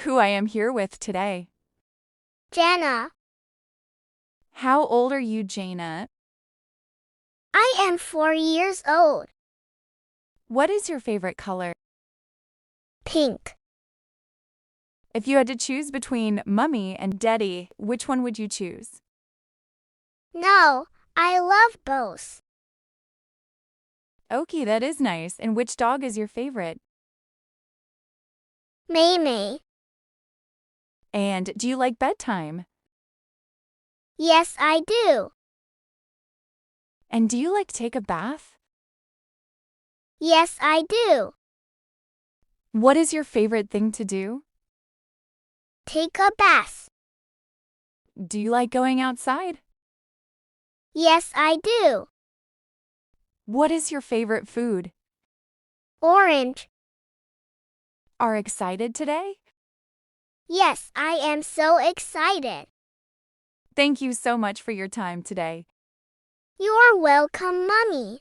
who I am here with today. Jana. How old are you, Jana? I am 4 years old. What is your favorite color? Pink. If you had to choose between Mummy and Daddy, which one would you choose? No, I love both. Okay, that is nice. And which dog is your favorite? Maymay. And do you like bedtime? Yes, I do. And do you like to take a bath? Yes, I do. What is your favorite thing to do? Take a bath. Do you like going outside? Yes, I do. What is your favorite food? Orange. Are excited today? Yes, I am so excited. Thank you so much for your time today. You're welcome, Mommy.